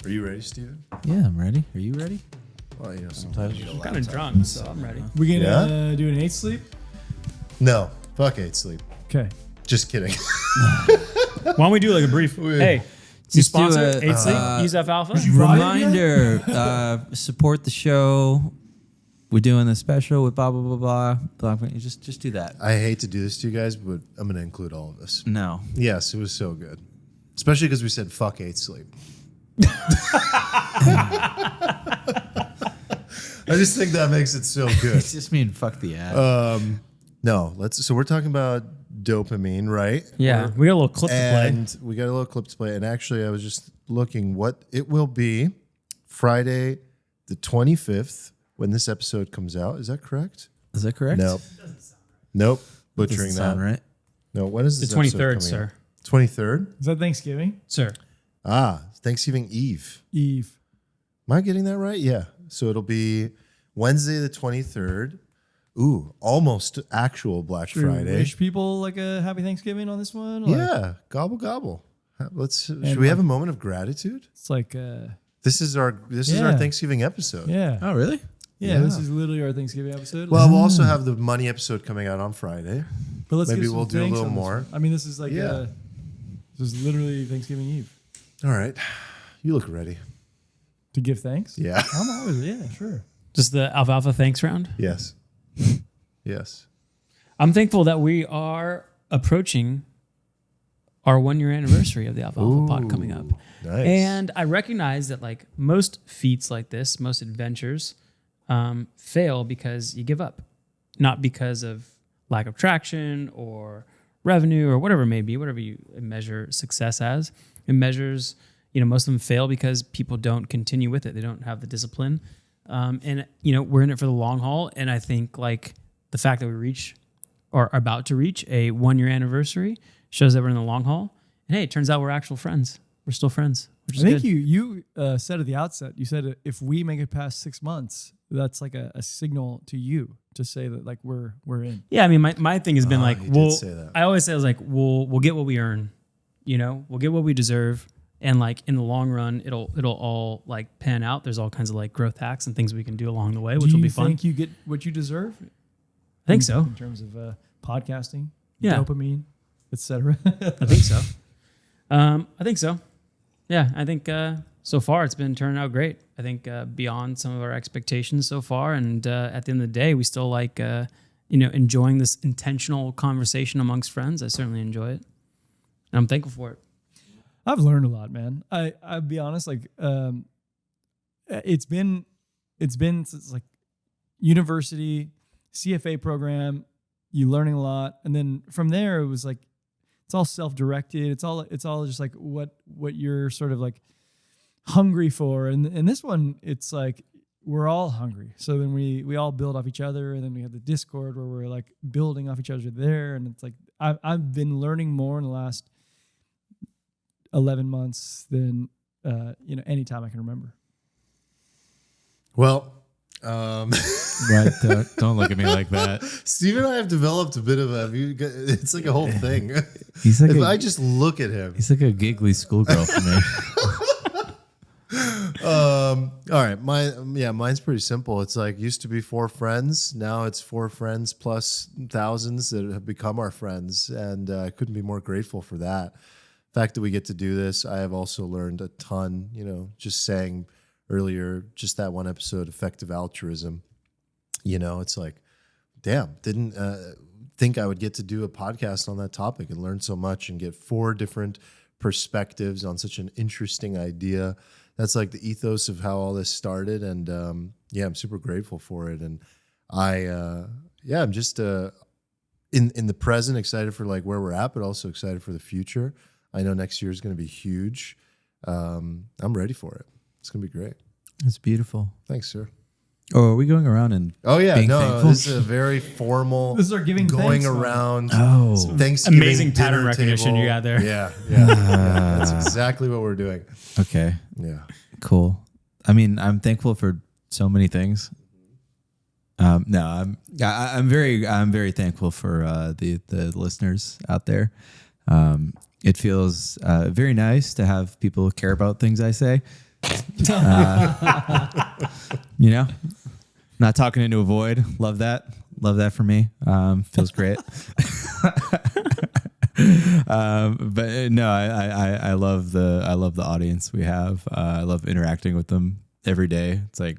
Are you ready, Steven? Yeah, I'm ready. Are you ready? Well, you know, sometimes I'm kind of drunk, so I'm ready. We gonna do an 8 sleep? No, fuck 8 sleep. Okay. Just kidding. Why don't we do like a brief? Hey, you Just do sponsor a, 8 Sleep? Use Alfalfa? Reminder, support the show. We're doing a special with blah, blah, blah, blah. Just do that. I hate to do this to you guys, but I'm going to include all of this. No. Yes, it was so good. Especially because we said fuck 8 sleep. I just think that makes it so good. It's just mean fuck the ad. No, so we're talking about dopamine, right? Yeah, we got a little clip to play. And we got a little clip to play. And actually, I was just looking what it will be Friday the 25th when this episode comes out. Is that correct? Is that correct? Nope. Nope. Butchering Doesn't that. sound right. No, when is The this episode 23rd, coming sir. out? 23rd? Is that Thanksgiving? Sir. Thanksgiving Eve. Eve. Am I getting that right? Yeah. So it'll be Wednesday the 23rd. Ooh, almost actual Black Should we Friday. wish people like a happy Thanksgiving on this one? Like, Yeah, gobble gobble. Should we have a moment of gratitude? It's like, This is our Thanksgiving episode. yeah. Oh, really? Yeah, this is literally our Thanksgiving episode. Well, we'll also have the money episode coming out on Friday. but let's maybe give some we'll do a thanks little on this more. one. I mean, this is like, Yeah. this is literally Thanksgiving Eve. All right, you look ready. To give thanks? Yeah. I'm always, yeah, sure. Just the Alfalfa thanks round. Yes. Yes. I'm thankful that we are approaching our 1 year anniversary of the Alfalfa pod coming up. Nice. And I recognize that like most feats like this, most adventures fail because you give up, not because of lack of traction or revenue or whatever it may be, whatever you measure success as. It measures, most of them fail because people don't continue with it. They don't have the discipline. And we're in it for the long haul. And I think like the fact that we reach or are about to reach a 1 year anniversary shows that we're in the long haul. And hey, it turns out we're actual friends. We're still friends, which is I think good. you said at the outset, you said if we make it past 6 months, that's like a signal to you to say that like we're in. Yeah, I mean, my thing has been like, you did say that. I always say, I was like, we'll get what we earn, we'll get what we deserve. And like in the long run, it'll all like pan out. There's all kinds of like growth hacks and things we can do along the way, which will be fun. Do you think you get what you deserve? I think so. In terms of podcasting, Yeah. dopamine, etc. I think so. I think so. Yeah, I think so far it's been turning out great. I think beyond some of our expectations so far. And at the end of the day, we still like, enjoying this intentional conversation amongst friends. I certainly enjoy it. And I'm thankful for it. I've learned a lot, man. I'll be honest, like it's been since like university, CFA program, you learning a lot. And then from there it was like it's all self-directed. It's all just like what you're sort of like hungry for. And this one, it's like we're all hungry. So then we all build off each other, and then we have the Discord where we're like building off each other there. And it's like I've been learning more in the last 11 months than any time I can remember. Well, Right, don't look at me like that. Steve and I have developed a bit of it's like a whole thing. He's like If I just look at him. he's like a giggly schoolgirl for me. All right, mine's pretty simple. It's like used to be 4 friends, now it's 4 friends plus thousands that have become our friends, and I couldn't be more grateful for that. The fact that we get to do this, I have also learned a ton. Just saying earlier, just that one episode, effective altruism. It's like, damn, didn't think I would get to do a podcast on that topic and learn so much and get 4 different perspectives on such an interesting idea. That's like the ethos of how all this started. And I'm super grateful for it. And I'm just in the present, excited for like where we're at, but also excited for the future. I know next year is going to be huge. I'm ready for it. It's going to be great. That's beautiful. Thanks, sir. Oh, are we going around and being thankful? This is a very formal. This is our giving going thanks around. Oh, Thanksgiving Amazing pattern dinner recognition table. you got there. Yeah, that's exactly what we're doing. okay, Yeah. cool. I mean, I'm thankful for so many things. I'm very thankful for the listeners out there. It feels very nice to have people care about things I say. You know, not talking into a void. Love that. Love that for me. Feels great. But no, I love the audience we have. I love interacting with them every day. It's like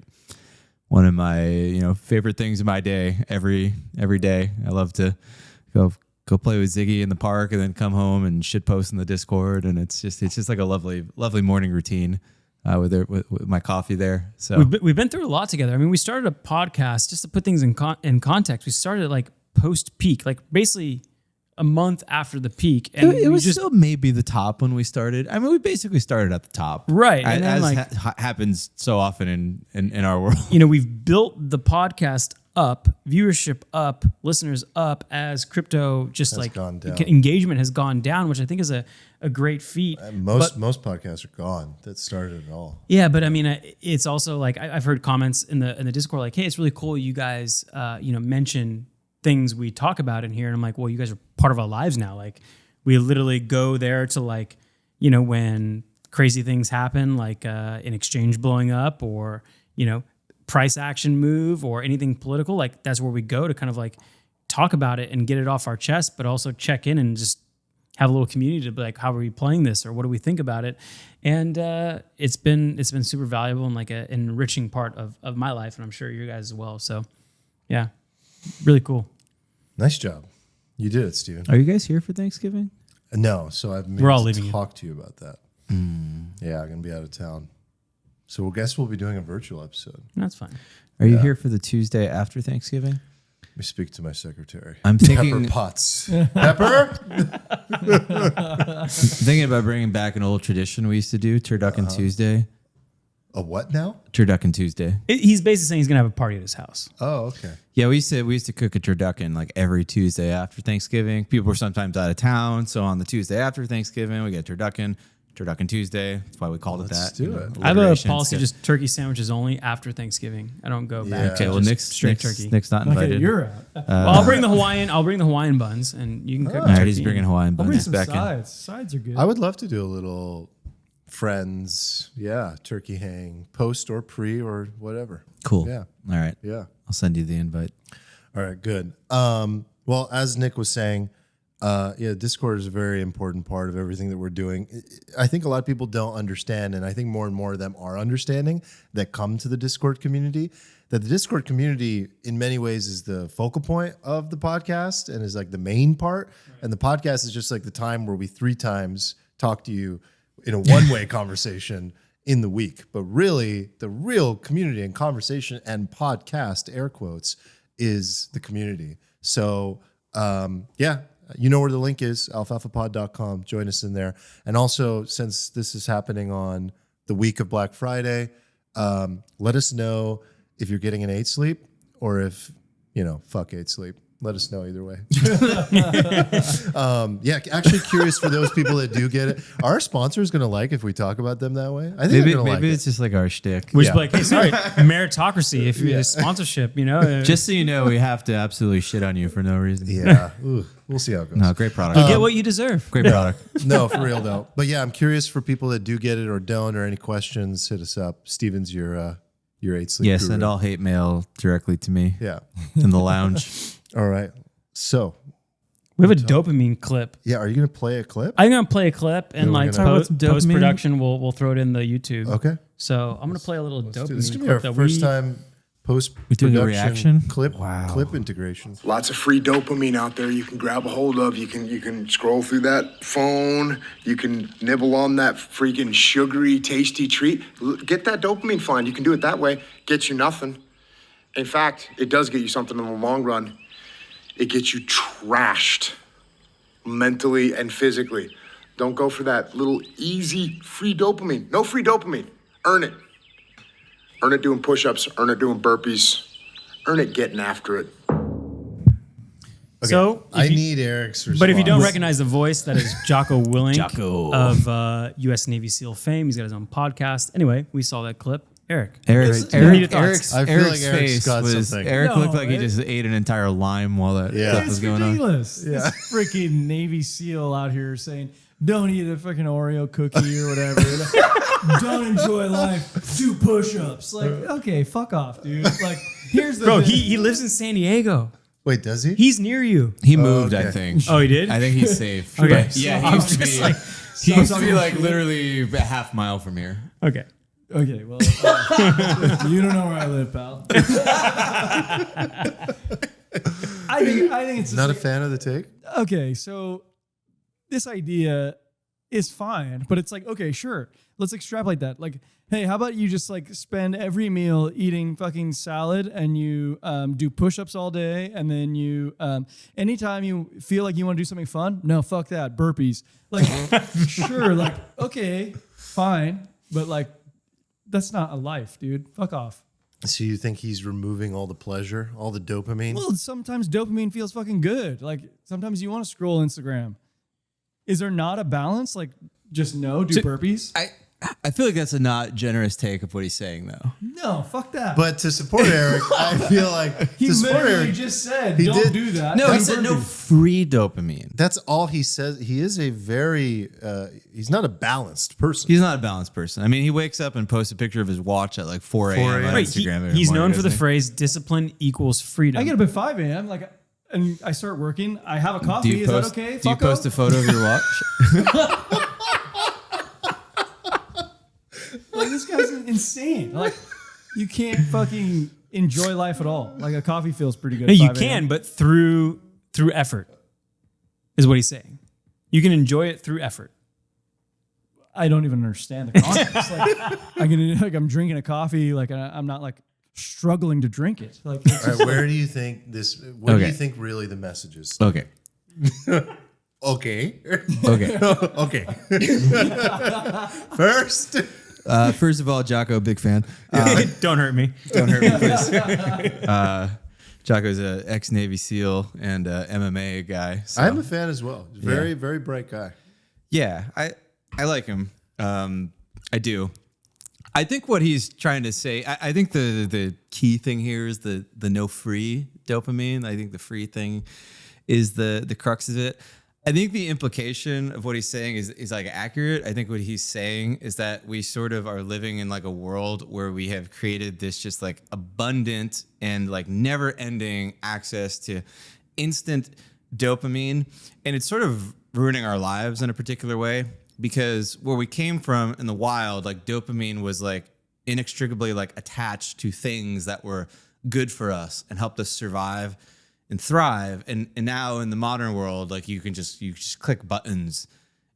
one of my favorite things in my day. Every day, I love to go play with Ziggy in the park and then come home and shit post in the Discord, and it's just like a lovely morning routine with my coffee there. So we've been through a lot together. I mean, we started a podcast just to put things in context. We started like post peak, like basically a month after the peak, and it was still maybe the top when we started. I mean, we basically started at the top, right? And then as happens so often in our world. We've built the podcast up, viewership up, listeners up as crypto just Has like gone down. engagement has gone down, which I think is a great feat. Most podcasts are gone that started it all. Yeah, but I mean, it's also like I've heard comments in the Discord like, "Hey, it's really cool you guys, mention things we talk about in here." And I'm like, "Well, you guys are part of our lives now. Like, we literally go there to like, when crazy things happen, like an exchange blowing up, or price action move, or anything political. Like, that's where we go to kind of like talk about it and get it off our chest, but also check in and just have a little community to be like, how are we playing this, or what do we think about it?" And it's been super valuable and like an enriching part of my life, and I'm sure you guys as well. So yeah, really cool. Nice job. You did it, Steven. Are you guys here for Thanksgiving? No, so I've We're all to leaving you. talk to you about that. Yeah, I'm going to be out of town. So I guess we'll be doing a virtual episode. That's fine. Are you Yeah. here for the Tuesday after Thanksgiving? Let me speak to my secretary. I'm thinking Pepper Potts. Pepper? I'm thinking about bringing back an old tradition we used to do, Turducken Tuesday. A what now? Turducken Tuesday. He's basically saying he's gonna have a party at his house. Oh, okay. Yeah, we used to cook a turducken like every Tuesday after Thanksgiving. People were sometimes out of town, so on the Tuesday after Thanksgiving, we get turducken Tuesday. That's why we called it Let's that. do it. I have a alliteration. policy, It's just turkey sandwiches only after Thanksgiving. I don't go back. Yeah. to okay. Well, just Nick's straight turkey. Nick's not Okay, invited. you're out. Well, I'll bring the Hawaiian buns, and you can cook. All right, turkey. he's bringing Hawaiian I'll bring buns some back in. sides. Sides are good. I would love to do a little friends, turkey hang, post or pre or whatever. Cool. Yeah. All right. Yeah. I'll send you the invite. All right, good. Well, as Nick was saying, Discord is a very important part of everything that we're doing. I think a lot of people don't understand, and I think more and more of them are understanding that come to the Discord community, that the Discord community in many ways is the focal point of the podcast and is like the main part. Right. And the podcast is just like the time where we 3 times talk to you in a one-way conversation in the week. But really, the real community and conversation and podcast, air quotes, is the community. So, you know where the link is, alfalfapod.com. Join us in there. And also, since this is happening on the week of Black Friday, let us know if you're getting an 8 sleep or if, fuck 8 sleep. Let us know either way. Actually curious for those people that do get it. Are our sponsors going to like if we talk about them that way? I think they're going to like maybe it. it's just like our shtick. Which like, hey, sorry, meritocracy. If you sponsorship, Just so you know, we have to absolutely shit on you for no reason. Yeah. Ooh, we'll see how it goes. No, great product. you get what you deserve. Great product. No, for real though. But yeah, I'm curious for people that do get it or don't, or any questions, hit us up. Steven's your 8 sleep. Yeah, guru. send all hate mail directly to me Yeah. in the lounge. All right. So, We have a dopamine clip. yeah, are you going to play a clip? I'm gonna play a clip, and we're like gonna- Talk about some dopamine. post production, we'll throw it in the YouTube. Okay. So I'm gonna play a little This is dopamine going to be our clip that first time post doing a production reaction? clip integration. Lots of free dopamine out there you can grab a hold of. You can scroll through that phone. You can nibble on that freaking sugary, tasty treat. Get that dopamine fine. You can do it that way. Gets you nothing. In fact, it does get you something in the long run. It gets you trashed mentally and physically. Don't go for that little easy free dopamine. No free dopamine. Earn it. Earn it doing push-ups. Earn it doing burpees. Earn it getting after it. So I if you- need Eric's response. But if you don't recognize the voice, that is Jocko Willink Jocko. of U.S. Navy SEAL fame. He's got his own podcast. Anyway, we saw that clip. Eric. Eric's Immediate thoughts. I feel Eric's like Eric's face got was something. Eric No, looked like he it- just ate an entire lime while that Yeah. stuff was It's going on. ridiculous. This freaking Navy SEAL out here saying, don't eat a fucking Oreo cookie or whatever. Don't enjoy life. Do push-ups. Like, okay, fuck off, dude. Like, here's the Bro, thing. he lives in San Diego. Wait, does he? He's near you. He moved, I okay. think. Oh, he did? I think he's safe. Okay. But yeah, I he was used to just be, like, he used to be like literally a half mile from here. Okay. Okay, well, you don't know where I live, pal. I think it's just Not a like- fan of the take? okay, so this idea is fine, but it's like, okay, sure, let's extrapolate that. Like, hey, how about you just like spend every meal eating fucking salad and you do push-ups all day, and then you anytime you feel like you want to do something fun, no, fuck that, burpees. Like, sure, like, okay, fine, but like, that's not a life, dude. Fuck off. So you think he's removing all the pleasure, all the dopamine? Well, sometimes dopamine feels fucking good. Like, sometimes you want to scroll Instagram. Is there not a balance? Like, just no, do burpees? I feel like that's a not generous take of what he's saying, though. No, fuck that. But to support Eric, I feel like he to support literally Eric, just said, he don't did- do that. No, Do he said no burpees. free dopamine. that's all he says. He is a very, he's not a balanced person. He's not a balanced person. I mean, he wakes up and posts a picture of his watch at like 4 a.m. 4 on a.m. Wait, Instagram. every he's morning, known for the isn't he? phrase discipline equals freedom. I get up at 5 a.m. like, and I start working. I have a coffee. Do you Is post, that okay? Do you Fucko? post a photo of your watch? Like, this guy's insane. Like, you can't fucking enjoy life at all. Like, a coffee feels pretty good. No, at you 5 a.m. can, but through effort is what he's saying. You can enjoy it through effort. I don't even understand the context. Like, I'm drinking a coffee. Like, I'm not like struggling to drink it. Like, it's All right, where do you think this? What do Okay. you think really the message is? Okay. Okay, Okay. okay. First, First of all, Jocko, big fan. Don't hurt me. Don't hurt me, please. Jocko's an ex-Navy SEAL and MMA guy. So. I'm a fan as well. Very, very bright guy. Yeah, I like him. I do. I think what he's trying to say, I think the key thing here is the no free dopamine. I think the free thing is the crux of it. I think the implication of what he's saying is like accurate. I think what he's saying is that we sort of are living in like a world where we have created this just like abundant and like never ending access to instant dopamine. And it's sort of ruining our lives in a particular way, because where we came from in the wild, like dopamine was like inextricably like attached to things that were good for us and helped us survive and thrive. And now in the modern world, like you just click buttons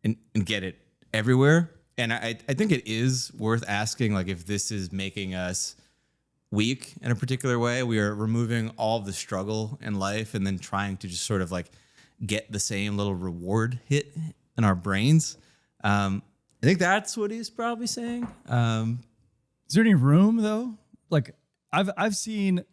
and get it everywhere. And I think it is worth asking, like, if this is making us weak in a particular way. We are removing all of the struggle in life and then trying to just sort of like get the same little reward hit in our brains. I think that's what he's probably saying. Is there any room though? Like, I've seen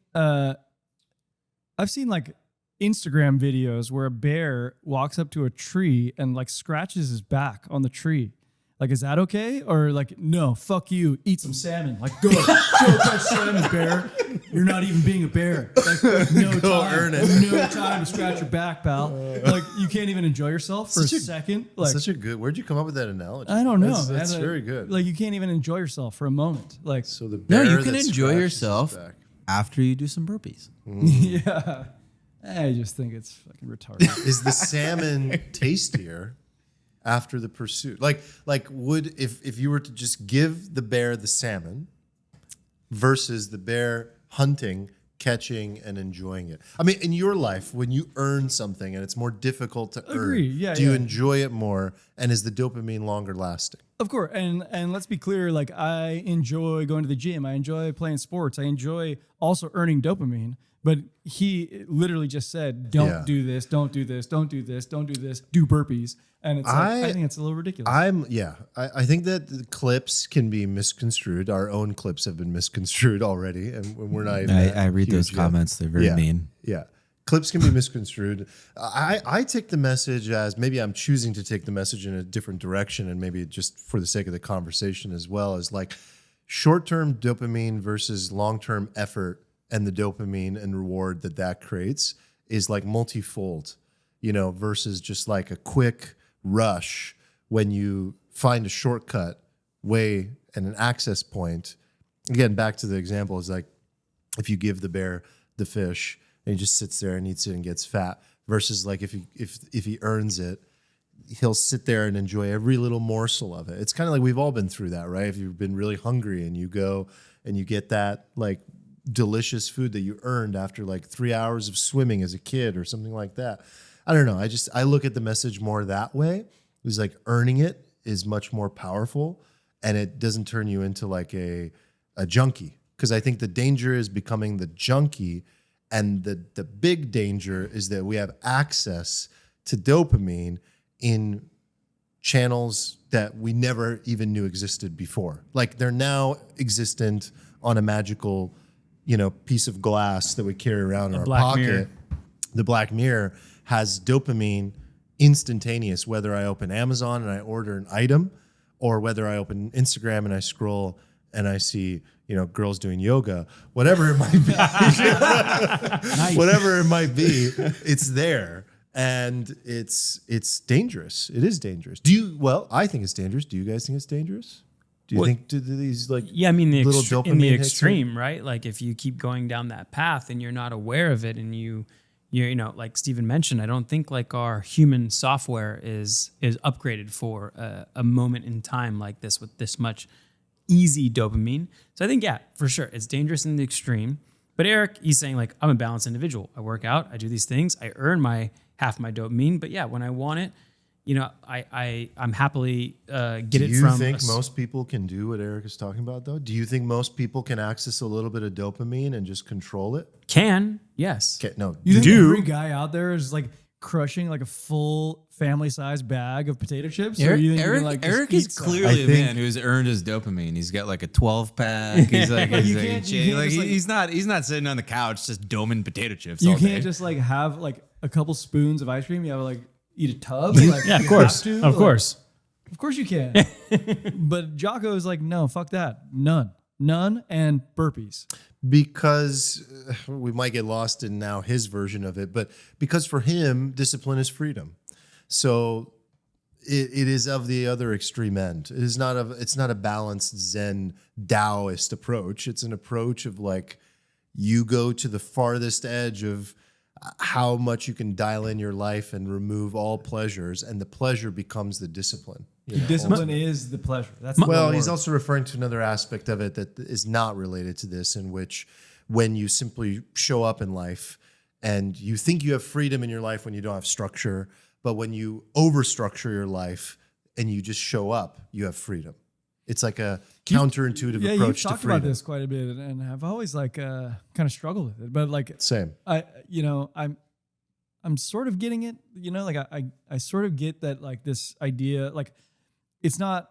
like Instagram videos where a bear walks up to a tree and like scratches his back on the tree. Like, is that okay? Or like, no, fuck you, eat some salmon. Like, go catch salmon, bear. You're not even being a bear. Like, no Go time. earn it. No time to scratch your back, pal. Like, you can't even enjoy yourself for a second. Like, Such a good. Where'd you come up with that analogy? I don't know. That's man. very good. Like, you can't even enjoy yourself for a moment. Like, So the No, bear you can that enjoy scratches yourself his back. after you do some burpees. yeah. I just think it's fucking retarded. Is the salmon tastier after the pursuit? Like would if you were to just give the bear the salmon versus the bear hunting, catching, and enjoying it? I mean, in your life, when you earn something and it's more difficult to Agree, earn, yeah, do you yeah. enjoy it more? And is the dopamine longer lasting? Of course, and let's be clear. Like, I enjoy going to the gym. I enjoy playing sports. I enjoy also earning dopamine. But he literally just said, "Don't Yeah. do this. Don't do this. Don't do this. Don't do this. Do burpees." And it's like, I think it's a little ridiculous. I think that the clips can be misconstrued. Our own clips have been misconstrued already, and we're not even. I read those huge yet. comments. They're very mean. Yeah. Clips can be misconstrued. I take the message as, maybe I'm choosing to take the message in a different direction, and maybe just for the sake of the conversation as well, as like short-term dopamine versus long-term effort, and the dopamine and reward that creates is like multifold, versus just like a quick rush when you find a shortcut way and an access point. Again, back to the example, is like if you give the bear the fish and he just sits there and eats it and gets fat, versus like if he earns it, he'll sit there and enjoy every little morsel of it. It's kind of like we've all been through that, right? If you've been really hungry and you go and you get that like delicious food that you earned after like 3 hours of swimming as a kid or something like that. I don't know. I look at the message more that way. It's like earning it is much more powerful, and it doesn't turn you into like a junkie. Because I think the danger is becoming the junkie, and the big danger is that we have access to dopamine in channels that we never even knew existed before. Like they're now existent on a magical, piece of glass that we carry around in our pocket. Mirror. The black mirror has dopamine instantaneous, whether I open Amazon and I order an item, or whether I open Instagram and I scroll and I see, girls doing yoga, whatever it might be. Whatever it might be, it's there. And it's dangerous. It is dangerous. I think it's dangerous. Do you guys think it's dangerous? Do you think do these like I mean the little in dopamine the hits extreme, right? Like if you keep going down that path and you're not aware of it, and you like Steven mentioned, I don't think like our human software is upgraded for a moment in time like this with this much easy dopamine. So I think for sure it's dangerous in the extreme. But Eric, he's saying like I'm a balanced individual. I work out, I do these things, I earn half my dopamine. But when I want it, I'm happily get it from. Do you think most people can do what Eric is talking about, though? Do you think most people can access a little bit of dopamine and just control it? Yes. No. You think every guy out there is like crushing like a full family-sized bag of potato chips? Or you think you can, like, just Eric eat is some? clearly a man who's earned his dopamine. He's got like a 12-pack. He's like, You can't just, like- he's not sitting on the couch just doming potato chips You all day. can't just like have like a couple spoons of ice cream. You have to like eat a tub. Like, Yeah, of you course. have to. Of Like, course. Of course you can. But Jocko is like, no, fuck that. None, and burpees. Because we might get lost in now his version of it, but because for him, discipline is freedom. So it is of the other extreme end. It's not a balanced Zen Taoist approach. It's an approach of like you go to the farthest edge of how much you can dial in your life and remove all pleasures, and the pleasure becomes the discipline. Discipline is the pleasure. That's Well, he's also referring to another aspect of it that is not related to this, in which when you simply show up in life and you think you have freedom in your life when you don't have structure, but when you overstructure your life and you just show up, you have freedom. It's like a counterintuitive approach you've to talked freedom. about this quite a bit, and I've always like kind of struggled with it. But like Same. I'm sort of getting it. Like I sort of get that like this idea like it's not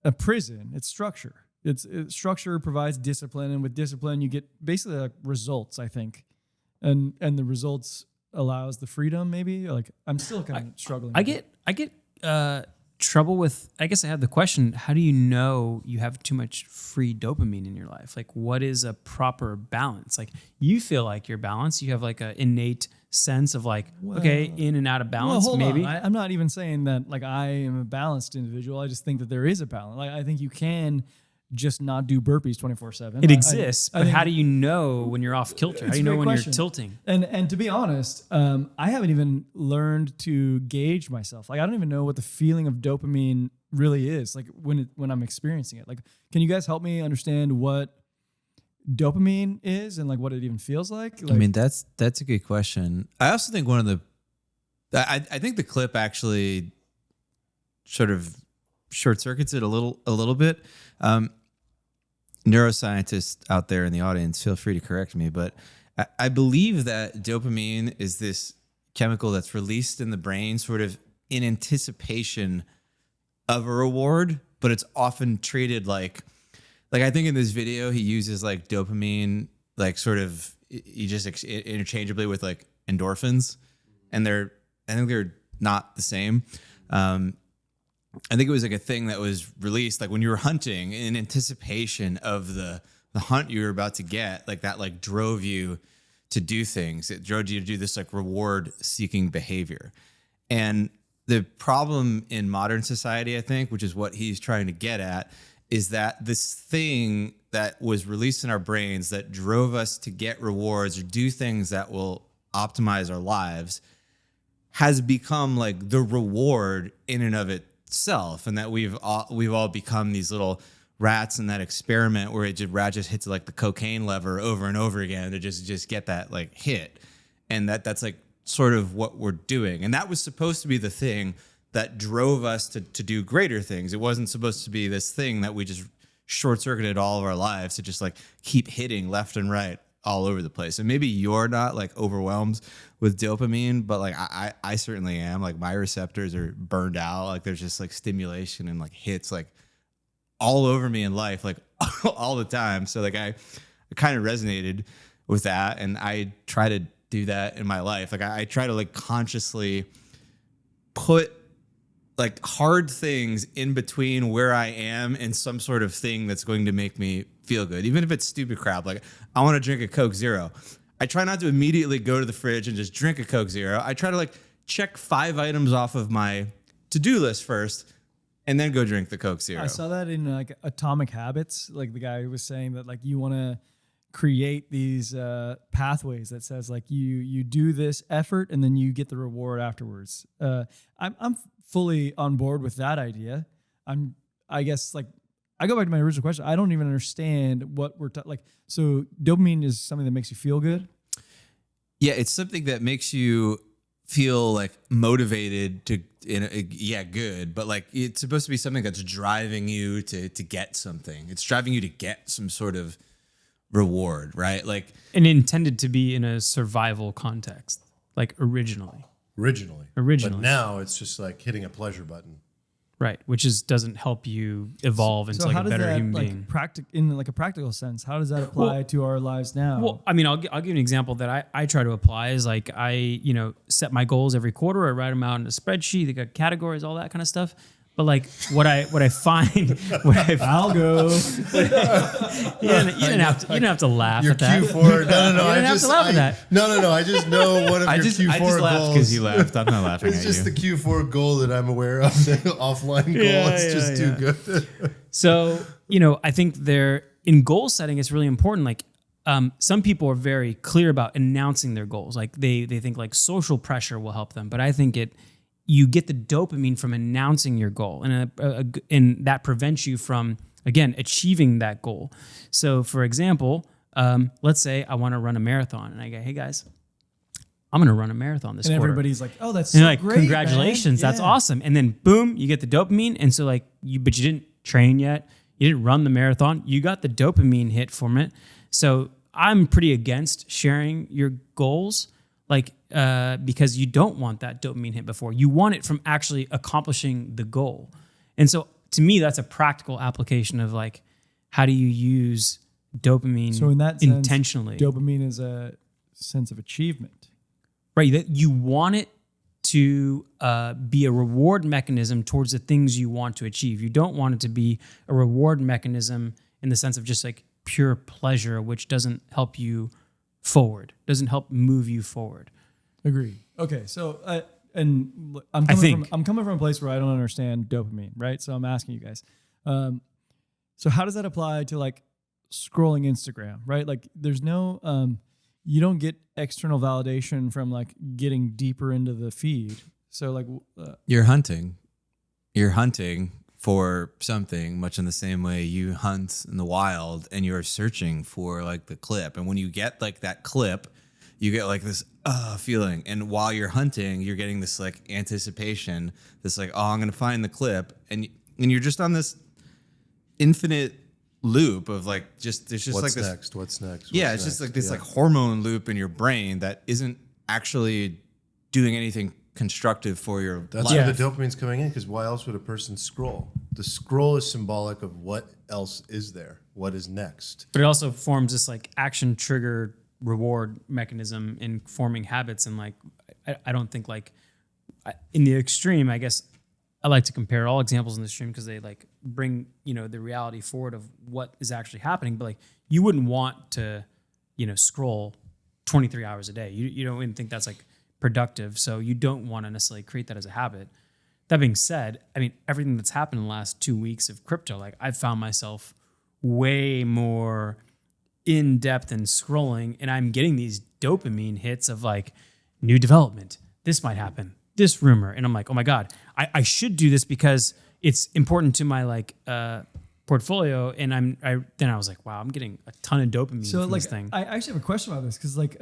a prison, it's structure. It's structure provides discipline, and with discipline you get basically like results, I think, and the results allows the freedom. Maybe like I'm still kind of struggling. I get trouble with. I guess I had the question: how do you know you have too much free dopamine in your life? Like, what is a proper balance? Like, you feel like you're balanced. You have like an innate sense of like, okay, in and out of balance. Well, hold maybe. on. I'm not even saying that like I am a balanced individual. I just think that there is a balance. Like I think you can just not do burpees 24/7. It exists, I but think how do you know when you're off kilter? How it's do you a know great when question. you're tilting? And to be honest, I haven't even learned to gauge myself. Like I don't even know what the feeling of dopamine really is. Like when I'm experiencing it. Like, can you guys help me understand what dopamine is and like what it even feels like? I mean, that's a good question. I also think I think the clip actually sort of short circuits it a little bit. Neuroscientists out there in the audience, feel free to correct me, but I believe that dopamine is this chemical that's released in the brain sort of in anticipation of a reward, but it's often treated like I think in this video he uses like dopamine, like sort of he just interchangeably with like endorphins, and I think they're not the same. I think it was like a thing that was released like when you were hunting in anticipation of the hunt you were about to get, like that like drove you to do things. It drove you to do this like reward seeking behavior. And the problem in modern society, I think, which is what he's trying to get at, is that this thing that was released in our brains that drove us to get rewards or do things that will optimize our lives has become like the reward in and of itself, and that we've all become these little rats in that experiment where rat just hits like the cocaine lever over and over again to just get that like hit, and that's like sort of what we're doing. And that was supposed to be the thing that drove us to do greater things. It wasn't supposed to be this thing that we just short-circuited all of our lives to just like keep hitting left and right all over the place. And maybe you're not like overwhelmed with dopamine, but like I certainly am. Like my receptors are burned out. Like there's just like stimulation and like hits like all over me in life, like all the time. So like I kind of resonated with that, and I try to do that in my life. Like I try to like consciously put like hard things in between where I am and some sort of thing that's going to make me feel good, even if it's stupid crap. Like I want to drink a Coke Zero. I try not to immediately go to the fridge and just drink a Coke Zero. I try to like check 5 items off of my to-do list first and then go drink the Coke Zero. I saw that in like Atomic Habits. Like the guy who was saying that like you want to create these pathways that says like you do this effort and then you get the reward afterwards. I'm fully on board with that idea. I guess like I go back to my original question. I don't even understand what we're like. So dopamine is something that makes you feel good. Yeah, it's something that makes you feel like motivated to, good, but like it's supposed to be something that's driving you to get something. It's driving you to get some sort of reward, right? Like, and intended to be in a survival context, like originally. But now it's just like hitting a pleasure button. Right, which doesn't help you evolve into like a better human being. In like a practical sense, how does that apply to our lives now? Well, I mean, I'll give you an example that I try to apply is like I set my goals every quarter. I write them out in a spreadsheet. They got categories, all that kind of stuff. But like what I find, I'll go. You didn't have to laugh Your at that. Q4. No. You didn't have to laugh at that. No. I just know one of your Q4 I just laughed goals. because you laughed. I'm not laughing It's at just you. the Q4 goal that I'm aware of. The offline goal. Yeah, It's just too good. So, I think in goal setting, it's really important. Like, some people are very clear about announcing their goals. Like they think like social pressure will help them, but I think you get the dopamine from announcing your goal, and that prevents you from, again, achieving that goal. So, for example, let's say I want to run a marathon, and I go, "Hey guys, I'm going to run a marathon this And quarter." everybody's like, "Oh, that's And so like, great, congratulations, man. that's Yeah. awesome. And then boom, you get the dopamine. And so like but you didn't train yet. You didn't run the marathon. You got the dopamine hit from it. So I'm pretty against sharing your goals, like, because you don't want that dopamine hit before. You want it from actually accomplishing the goal. And so to me, that's a practical application of like, how do you use dopamine So in that sense, intentionally? dopamine is a sense of achievement. Right, that you want it to be a reward mechanism towards the things you want to achieve. You don't want it to be a reward mechanism in the sense of just like pure pleasure, which doesn't help you forward, doesn't help move you forward. Agree. Okay, so I'm coming from a place where I don't understand dopamine, right? So I'm asking you guys. So how does that apply to like scrolling Instagram, right? Like there's no you don't get external validation from like getting deeper into the feed. So like You're hunting for something, much in the same way you hunt in the wild and you're searching for like the clip. And when you get like that clip, you get like this feeling. And while you're hunting, you're getting this like anticipation, this like, oh, I'm going to find the clip. And you're just on this infinite loop of like, there's just What's like this. next? What's next? Yeah, What's it's just next? like this Yeah. like hormone loop in your brain that isn't actually doing anything constructive for your That's life. where the dopamine's coming in, because why else would a person scroll? The scroll is symbolic of what else is there, what is next. But it also forms this like action trigger reward mechanism in forming habits. And like, I don't think like in the extreme, I guess I like to compare all examples in the extreme because they like bring, the reality forward of what is actually happening. But like, you wouldn't want to, scroll 23 hours a day. You don't even think that's like productive. So you don't want to necessarily create that as a habit. that being said, I mean, everything that's happened in the last 2 weeks of crypto, like I've found myself way more in depth and scrolling, and I'm getting these dopamine hits of like new development. This might happen, this rumor. And I'm like, oh my God, I should do this because it's important to my like portfolio. And then I was like, wow, I'm getting a ton of dopamine from like, this thing. I actually have a question about this because like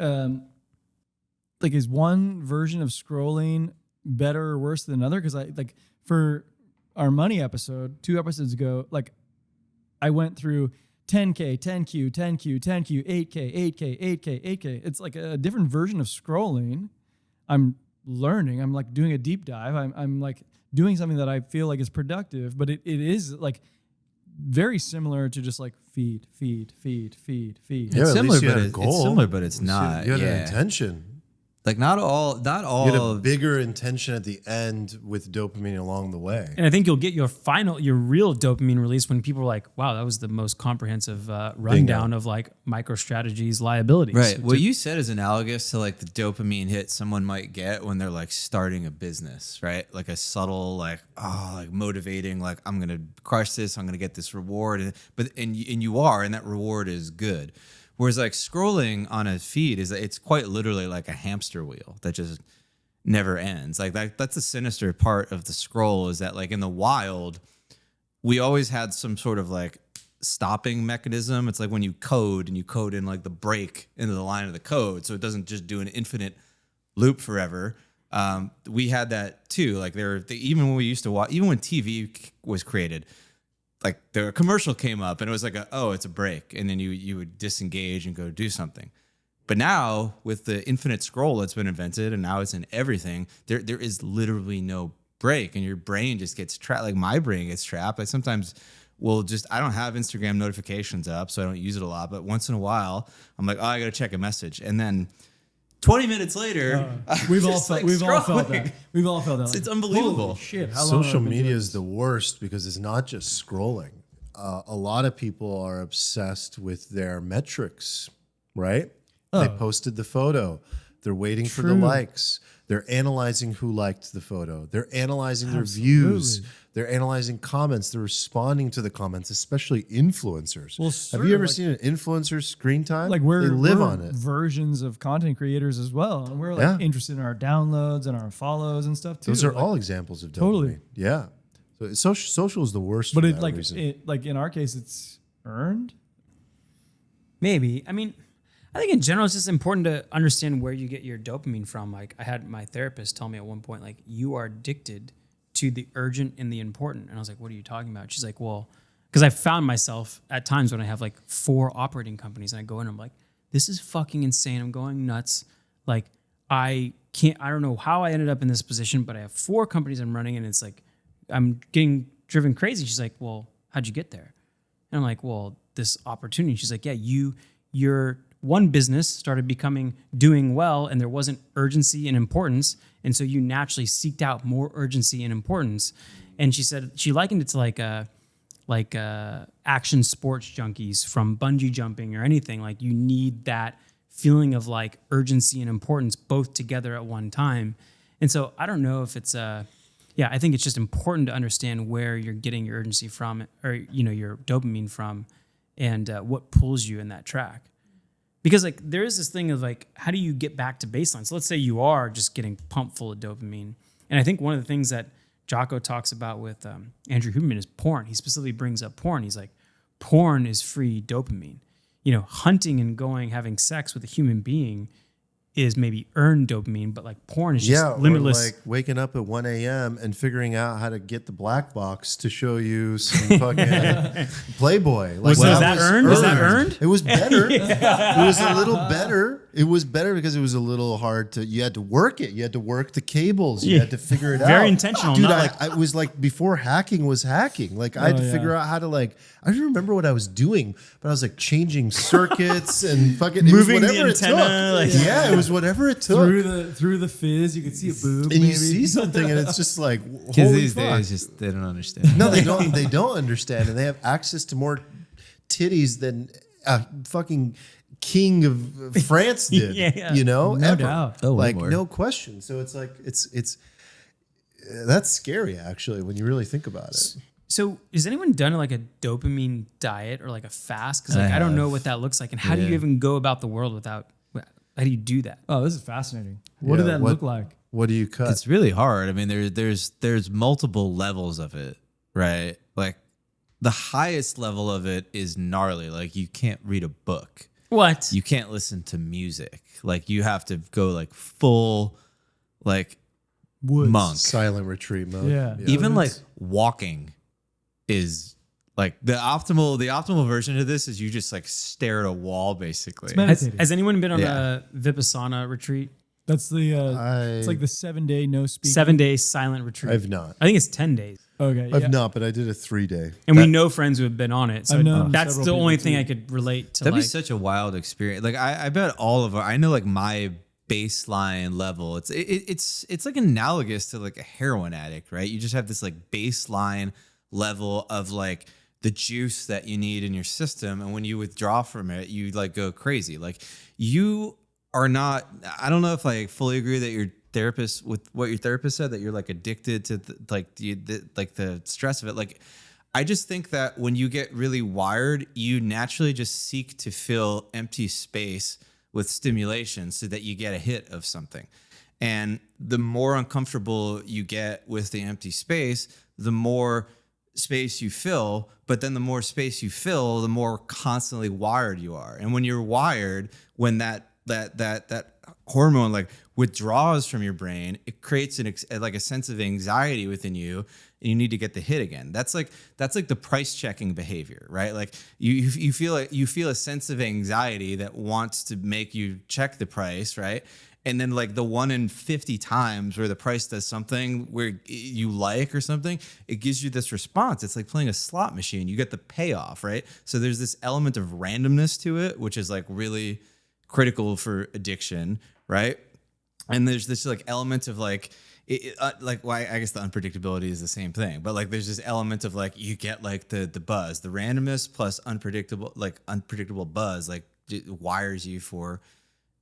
is one version of scrolling better or worse than another? Because I like for our money episode 2 episodes ago, like I went through 10K, 10Q, 10Q, 10Q, 8K, 8K, 8K, 8K. It's like a different version of scrolling. I'm learning. I'm like doing a deep dive. I'm like doing something that I feel like is productive, but it is like very similar to just like feed. Yeah, It's at similar, least you but had a it's goal. similar, but it's not. You had yeah. an intention. Like not all. You had a bigger intention at the end with dopamine along the way. And I think you'll get your real dopamine release when people are like, wow, that was the most comprehensive rundown of like MicroStrategy's liabilities. Right. What you said is analogous to like the dopamine hit someone might get when they're like starting a business, right? Like a subtle, like motivating, like I'm gonna crush this, I'm gonna get this reward, and you are, and that reward is good. Whereas like scrolling on a feed it's quite literally like a hamster wheel that just never ends. Like that's the sinister part of the scroll is that like in the wild, we always had some sort of like stopping mechanism. It's like when you code and you code in like the break into the line of the code, so it doesn't just do an infinite loop forever. We had that too. Like even when we used to watch, even when TV was created, like the commercial came up and it was like it's a break, and then you would disengage and go do something. But now with the infinite scroll that's been invented, and now it's in everything, there is literally no break, and your brain just gets trapped. Like my brain gets trapped. I sometimes I don't have Instagram notifications up, so I don't use it a lot. But once in a while, I'm like, I gotta check a message, and then 20 minutes later, we've all felt that. We've all felt that. It's unbelievable. Holy shit! How long Social have I been media doing is the worst because it's not just scrolling. A lot of people are obsessed with their metrics, right? They posted the photo. They're waiting for the likes. They're analyzing who liked the photo. They're analyzing their views. They're analyzing comments. They're responding to the comments, especially influencers. Well, have you ever seen an influencer screen time? Like they live we're on it. Versions of content creators as well, and we're like interested in our downloads and our follows and stuff too. Those are like, all examples of dopamine. Totally. Yeah. So social is the worst. But for it that like reason. like in our case, it's earned. Maybe. I mean, I think in general, it's just important to understand where you get your dopamine from. Like I had my therapist tell me at one point, like you are addicted to the urgent and the important. And I was like, what are you talking about? She's like, well, because I found myself at times when I have like 4 operating companies and I go in, I'm like, this is fucking insane. I'm going nuts. Like I don't know how I ended up in this position, but I have 4 companies I'm running and it's like, I'm getting driven crazy. She's like, well, how'd you get there? And I'm like, well, this opportunity. She's like, yeah, your one business started doing well and there wasn't urgency and importance. And so you naturally seeked out more urgency and importance. And she said, she likened it to like action sports junkies from bungee jumping or anything. Like you need that feeling of like urgency and importance both together at one time. And so I don't know if it's I think it's just important to understand where you're getting your urgency from or, your dopamine from and what pulls you in that track. Because like there is this thing of like, how do you get back to baseline? So let's say you are just getting pumped full of dopamine. And I think one of the things that Jocko talks about with Andrew Huberman is porn. He specifically brings up porn. He's like, porn is free dopamine. Hunting and having sex with a human being is maybe earned dopamine, but like porn is just limitless. Or like waking up at 1 a.m. and figuring out how to get the black box to show you some fucking Playboy. Like Was that earned? Was that earned? It was better. It was a little better. It was better because it was a little hard you had to work it. You had to work the cables. You had to figure it out. Very intentional. Dude, not I was like before hacking was hacking. Like I had to figure out how to I don't remember what I was doing, but I was like changing circuits and fucking moving it was whatever the antenna. it took. It was whatever it took. Through the fizz, you could see a boob. And maybe. you see something, and it's just like, Kids holy these fuck. days they don't understand. No, they don't. They don't understand, and they have access to more titties than a fucking king of France did. Yeah. You know, No doubt. Oh, way like more. no question. So it's like it's that's scary actually when you really think about it. So has anyone done like a dopamine diet or like a fast? Because like I don't know what that looks like, and how do you even go about the world without? How do you do that? Oh, this is fascinating. What did that look like? What do you cut? It's really hard. I mean, there's multiple levels of it, right? Like the highest level of it is gnarly. Like you can't read a book. What? You can't listen to music. Like you have to go like full, like monk. Silent retreat mode. Yeah. Even like walking is like the optimal version of this is you just like stare at a wall basically. It's meditating. Has anyone been on a Vipassana retreat? That's the it's like the 7-day no speaking. 7-day silent retreat. I've not. I think it's 10 days. Okay, I've not, but I did a 3-day. And we know friends who have been on it. So I've known that's several the only people thing too. I could relate to. That'd like, be such a wild experience. Like I bet all of I know like my baseline level. It's like analogous to like a heroin addict, right? You just have this like baseline level of like the juice that you need in your system, and when you withdraw from it, you like go crazy. Like you are not. I don't know if I fully agree that your therapist with what your therapist said that you're like addicted to the stress of it. Like I just think that when you get really wired, you naturally just seek to fill empty space with stimulation so that you get a hit of something. And the more uncomfortable you get with the empty space, the more space you fill, but then the more space you fill, the more constantly wired you are. And when you're wired, when that hormone like withdraws from your brain, it creates like a sense of anxiety within you, and you need to get the hit again. That's like the price checking behavior, right? Like you feel a sense of anxiety that wants to make you check the price, right? And then like the 1 in 50 times where the price does something where you like or something, it gives you this response. It's like playing a slot machine. You get the payoff, right? So there's this element of randomness to it, which is like really critical for addiction, right? And there's this like element of like, I guess the unpredictability is the same thing, but like there's this element of like you get like the buzz, the randomness plus unpredictable buzz, like it wires you for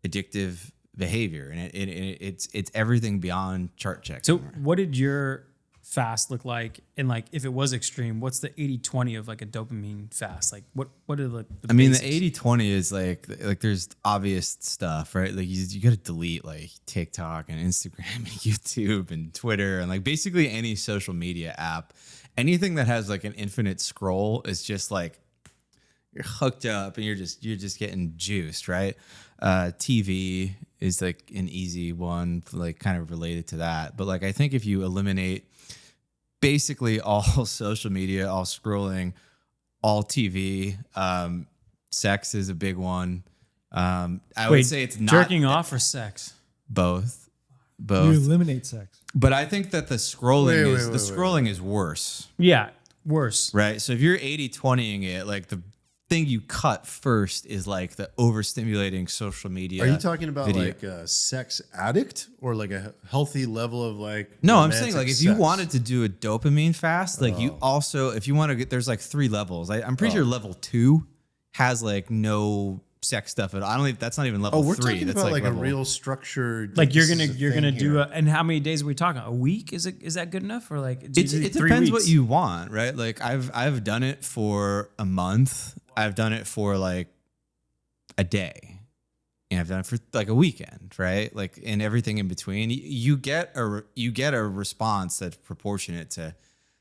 addictive behavior, and it's everything beyond chart check. so what did your fast look like? And like, if it was extreme, what's the 80-20 of like a dopamine fast? Like what are the I mean, basics? the 80-20 is like there's obvious stuff, right? Like you got to delete like TikTok and Instagram and YouTube and Twitter and like basically any social media app. Anything that has like an infinite scroll is just like you're hooked up and you're just getting juiced, right? TV is like an easy one, like kind of related to that. But like I think if you eliminate basically all social media, all scrolling, all TV, sex is a big one. I would say it's not jerking off or sex. both. You eliminate sex. But I think that the scrolling is worse, Yeah, worse. right? So if you're 80-20ing it, like the thing you cut first is like the overstimulating social media. Are you talking about video. like a sex addict or like a healthy level of like? No, I'm romantic saying like if you sex? wanted to do a dopamine fast, like you also, if you want to get, there's like 3 levels. I'm pretty sure level 2 has like no sex stuff at all. I don't think that's not even level Oh, we're 3. talking That's about like a level, real structured. Like you're this is gonna a thing do here. and how many days are we talking? A week? Is that good enough? Or like do you do It 3 depends weeks? what you want, right? Like I've done it for a month. I've done it for like a day. And I've done it for like a weekend, right? Like and everything in between. You get a response that's proportionate to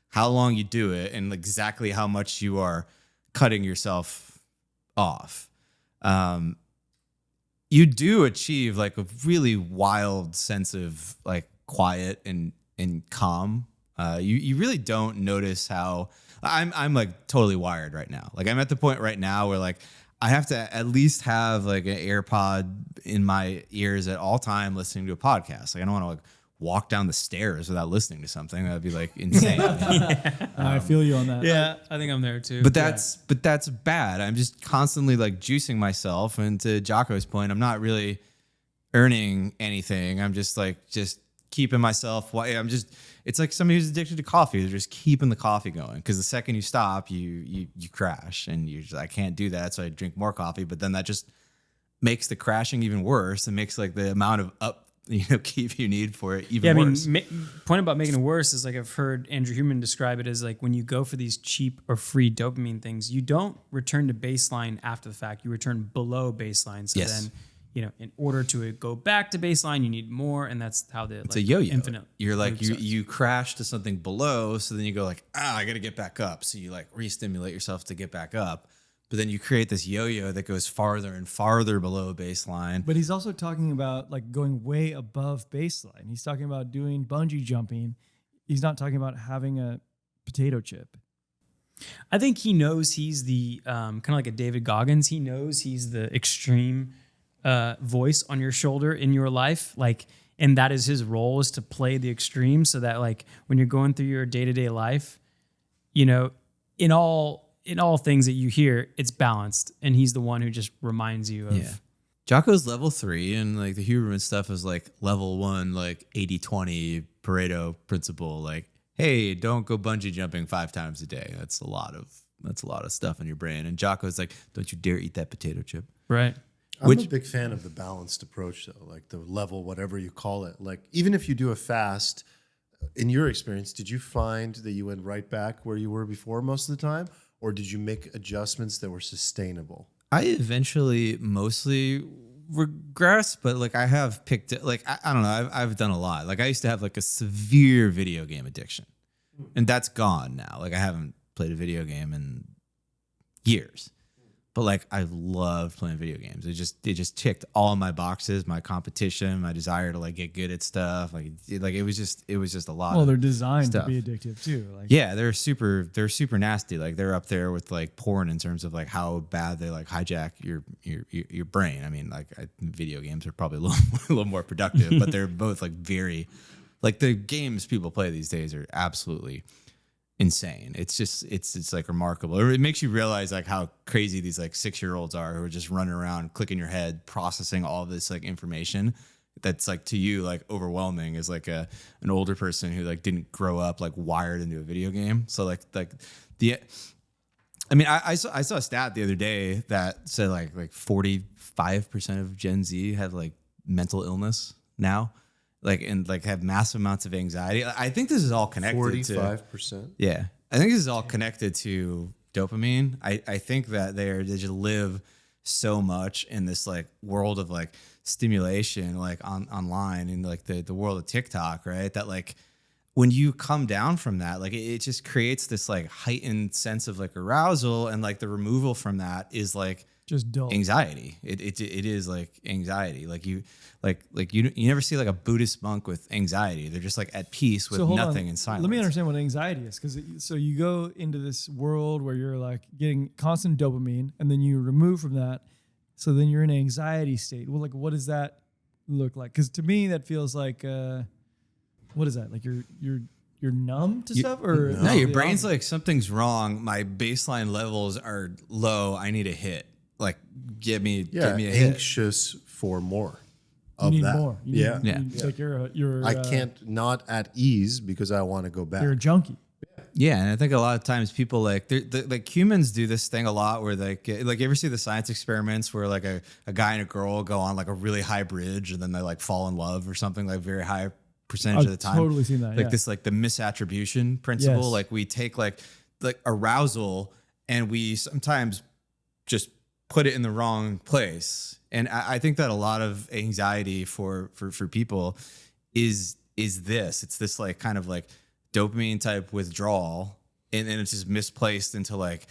how long you do it and exactly how much you are cutting yourself off. You do achieve like a really wild sense of like quiet and calm. You really don't notice how I'm like totally wired right now. Like I'm at the point right now where like I have to at least have like an AirPod in my ears at all time listening to a podcast. Like I don't want to like walk down the stairs without listening to something. That'd be like insane. I feel you on that. Yeah, I think I'm there too. But that's bad. I'm just constantly like juicing myself. And to Jocko's point, I'm not really earning anything. I'm just keeping myself. It's like somebody who's addicted to coffee. They're just keeping the coffee going because the second you stop, you crash, and I can't do that. So I drink more coffee, but then that just makes the crashing even worse. It makes like the amount of keep you need for it even worse. Point about making it worse is like I've heard Andrew Huberman describe it as like when you go for these cheap or free dopamine things, you don't return to baseline after the fact. You return below baseline. So then, in order to go back to baseline, you need more, and that's how it's a yo-yo. Infinite. You're like you crash to something below, so then you go like, I got to get back up. So you like re-stimulate yourself to get back up. But then you create this yo-yo that goes farther and farther below baseline. But he's also talking about like going way above baseline. He's talking about doing bungee jumping. He's not talking about having a potato chip. I think he knows he's the kind of like a David Goggins. He knows he's the extreme voice on your shoulder in your life. Like, and that is his role, is to play the extreme, so that like when you're going through your day-to-day life, in all things that you hear, it's balanced, and he's the one who just reminds you of. Yeah. Jocko's level 3, and like the Huberman stuff is like level 1, like 80-20 Pareto principle. Like, hey, don't go bungee jumping 5 times a day. That's a lot of stuff in your brain. And Jocko's like, don't you dare eat that potato chip. Right. I'm a big fan of the balanced approach, though, like the level, whatever you call it. Like, even if you do a fast, in your experience, did you find that you went right back where you were before most of the time? Or did you make adjustments that were sustainable? I eventually mostly regress, but like I have picked it. Like I don't know. I've done a lot. Like I used to have like a severe video game addiction, and that's gone now. Like I haven't played a video game in years. But like I loved playing video games. It just ticked all of my boxes, my competition, my desire to like get good at stuff. Like it was just a lot. Well, of they're designed stuff. to be addictive too. Like, yeah, they're super nasty. Like they're up there with like porn in terms of like how bad they like hijack your brain. I mean, like video games are probably a little more productive, but they're both like very, like the games people play these days are absolutely insane. It's like remarkable. It makes you realize like how crazy these like 6-year-olds are who are just running around clicking your head, processing all this like information that's like to you like overwhelming as like an older person who like didn't grow up like wired into a video game. So like I saw a stat the other day that said like 45% of Gen Z have like mental illness now. Like and like have massive amounts of anxiety. I think this is all connected 45%. Yeah, I think this is all connected to dopamine. I think that they just live so much in this like world of like stimulation, like online and like the world of TikTok, right? That like when you come down from that, like it just creates this like heightened sense of like arousal, and like the removal from that is like just dull anxiety. It is like anxiety. Like you never see like a Buddhist monk with anxiety. They're just like at peace with nothing in silence. Let me understand what anxiety is, because so you go into this world where you're like getting constant dopamine, and then you remove from that, so then you're in an anxiety state. Well, like what does that look like? Because to me that feels like what is that? Like you're numb to stuff, or no? Your brain's like something's wrong. My baseline levels are low. I need a hit. Like give me a hit. Anxious for more. You need that. more. You need, like you're. I can't not at ease because I want to go back. You're a junkie. Yeah, and I think a lot of times people like like humans do this thing a lot where like you ever see the science experiments where like a guy and a girl go on like a really high bridge and then they like fall in love or something, like very high percentage of the time. Totally seen that. Like this like the misattribution principle. Yes. Like we take like arousal and we sometimes just put it in the wrong place. And I think that a lot of anxiety for people is this. It's this like kind of like dopamine type withdrawal, and it's just misplaced into like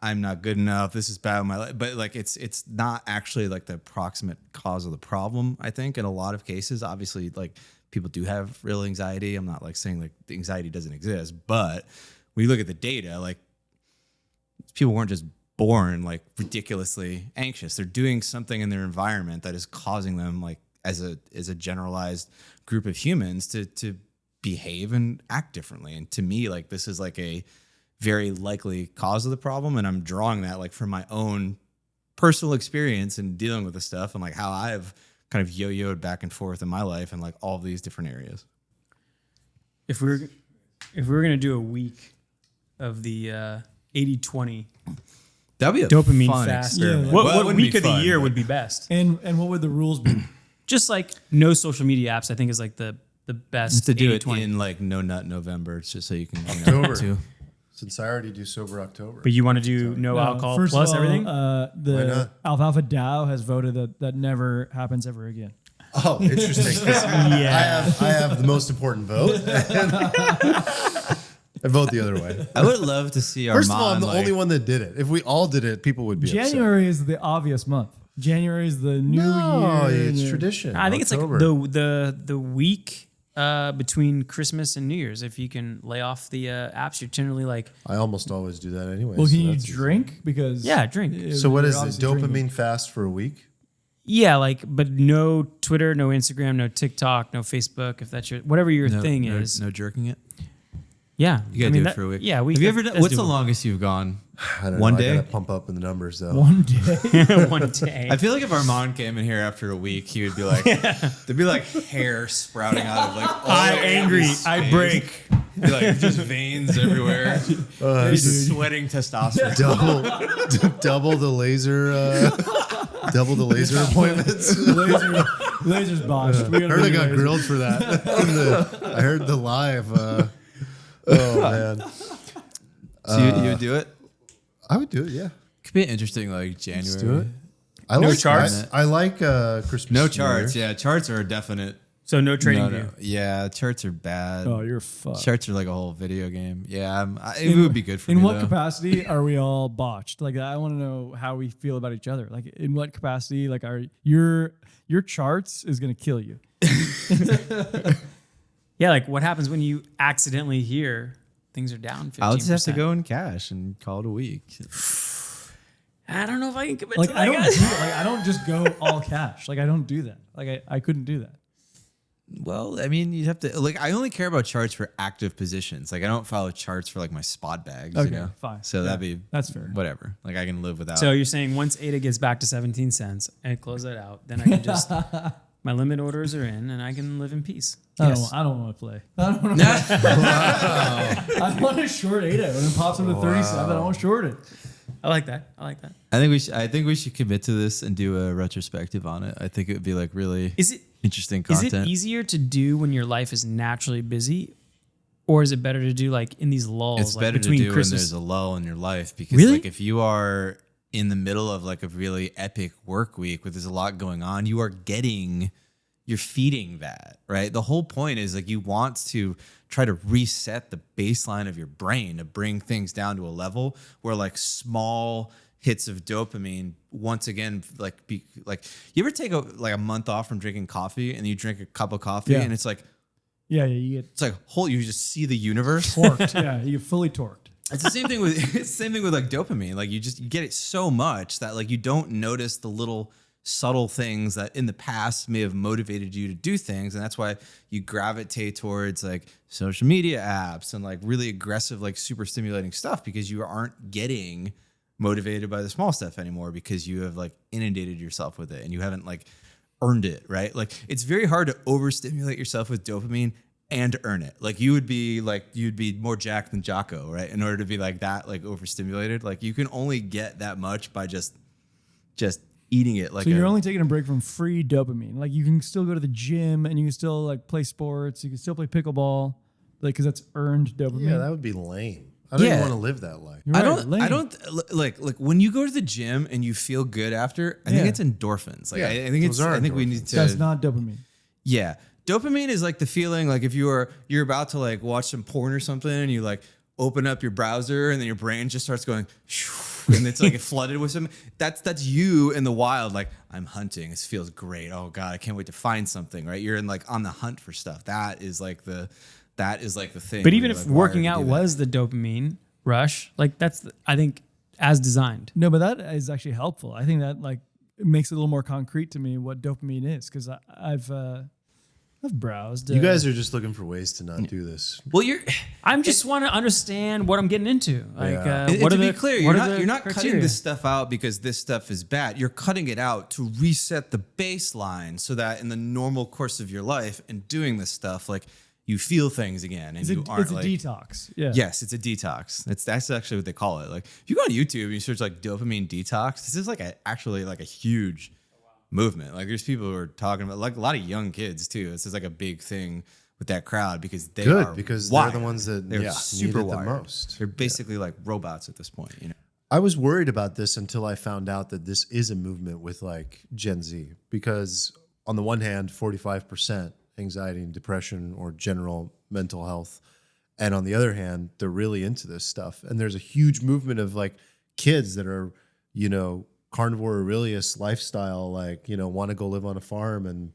I'm not good enough. This is bad in my life. But like it's not actually like the approximate cause of the problem. I think in a lot of cases, obviously, like people do have real anxiety. I'm not like saying like the anxiety doesn't exist, but when you look at the data, like people weren't just born like ridiculously anxious. They're doing something in their environment that is causing them like as a generalized group of humans to behave and act differently. And to me, like this is like a very likely cause of the problem. And I'm drawing that like from my own personal experience in dealing with this stuff and like how I've kind of yo-yoed back and forth in my life and like all of these different areas. If we were going to do a week of the 80-20 that'd be a dopamine fun fast experiment. Yeah. What wouldn't week be of the fun, year but- would be best? And what would the rules be? just like no social media apps, I think is like the best. Just to do it 80-20. in like no nut November. It's just so you can October. too. Since I already do sober October. But you want to do no alcohol first plus of all, everything? Why The not? Alfalfa DAO has voted that never happens ever again. Oh, interesting. 'Cause Yeah. I have the most important vote. I vote the other way. I would love to see First of all, I'm Armand, the only one that did it. If we all did it, people would be January is the obvious month. January is the new upset. No, year. it's tradition. I think October. it's like the week between Christmas and New Year's. If you can lay off the apps, you're generally like, I almost always do that anyway. Well, so can you that's easy. drink? Because drink. So what you're is it? obviously Dopamine drinking. fast for a week? Yeah, like, but no Twitter, no Instagram, no TikTok, no Facebook. If that's whatever your thing is. No jerking it. Yeah, You gotta do it for a week. Yeah, Have you ever done? What's the longest you've gone? I don't One know. day? I gotta pump up in the numbers though. One day. one day? I feel like if Armand came in here after a week, he would be like, there'd be like hair sprouting out of like. all I'm over angry. his I face. break. Be like just veins everywhere. Just sweating testosterone. double the laser. Double the laser appointments. Laser's botched. We I gotta heard I do got laser. grilled for that. I heard the live. Oh man, So you would do it? I would do it. Yeah, Could be interesting, like January. let's do it. I No like charts? I like Christmas. No New charts. Year. Yeah, charts are a definite. So no trading No, view. no. Yeah, charts are bad. Oh, you're fucked. Charts are like a whole video game. Yeah, it would be good for In me. what though. capacity are we all botched? Like, I want to know how we feel about each other. Like, in what capacity? Like, are your charts is gonna kill you? Yeah, like what happens when you accidentally hear things are down 15%? I'll just have to go in cash and call it a week. I don't know if I can commit Like, to I that. don't guys. do, like I don't just go all cash. Like, I don't do that. Like, I couldn't do that. Well, I mean, you have to like. I only care about charts for active positions. Like, I don't follow charts for like my spot bags. Okay, you know? fine. So Yeah, that'd be that's fair. Whatever. Like, I can live without. So you're saying once ADA gets back to 17 cents and close that out, then I can just my limit orders are in and I can live in peace. I don't want to play. I want to short 8 out when it pops up to 37. I want to short it. I like that. I like that. I think we should commit to this and do a retrospective on it. I think it would be like really Is it interesting is content. it easier to do when your life is naturally busy, or is it better to do like in these lulls? It's like better to between do when Christmas? there's a lull in your life because Really? like if you are in the middle of like a really epic work week where there's a lot going on, you're feeding that, right? The whole point is like you want to try to reset the baseline of your brain to bring things down to a level where like small hits of dopamine once again you ever take a month off from drinking coffee and you drink a cup of coffee Yeah. and it's like You get you just see the universe. torqued. Yeah, you get fully torqued. It's the same thing with like dopamine. Like you get it so much that like you don't notice the little subtle things that in the past may have motivated you to do things, and that's why you gravitate towards like social media apps and like really aggressive like super stimulating stuff because you aren't getting motivated by the small stuff anymore because you have like inundated yourself with it and you haven't like earned it, right? Like it's very hard to overstimulate yourself with dopamine and earn it. Like you'd be more Jack than Jocko, right? In order to be like that, like overstimulated, like you can only get that much by just eating it. Like So you're only taking a break from free dopamine. Like you can still go to the gym and you can still like play sports. You can still play pickleball, like because that's earned dopamine. Yeah, that would be lame. I don't even Yeah. want to live that life. You're I right, don't lame. like when you go to the gym and you feel good after, I think Yeah. it's endorphins. Like Yeah, I think those are we endorphins. need to That's not dopamine. Yeah. Dopamine is like the feeling like if you're about to like watch some porn or something and you like open up your browser and then your brain just starts going and it's like flooded with some that's you in the wild, like I'm hunting. This feels great. Oh God, I can't wait to find something, right? You're in like on the hunt for stuff. That is like the thing. But where even you're, if like, working wired to out do that. was the dopamine rush, like that's I think as designed. No, but that is actually helpful. I think that like it makes it a little more concrete to me what dopamine is because I've browsed. You guys are just looking for ways to not do this. Well, you're I'm just want to understand what I'm getting into. Like, Yeah. what to are be the clear, what you're are not the cutting criteria? this stuff out because this stuff is bad. You're cutting it out to reset the baseline so that in the normal course of your life and doing this stuff, like you feel things again and you aren't it's a like detox. Yeah. Yes, it's a detox. That's actually what they call it. Like if you go on YouTube and you search like dopamine detox, this is like actually like a huge movement. Like there's people who are talking about like a lot of young kids too. This is like a big thing with that crowd because they are because wired. they're the ones that they're need super it the wired. most. They're basically like robots at this point, you know. I was worried about this until I found out that this is a movement with like Gen Z, because on the one hand, 45% anxiety and depression or general mental health. And on the other hand, they're really into this stuff. And there's a huge movement of like kids that are, you know, carnivore Aurelius lifestyle, like, you know, want to go live on a farm and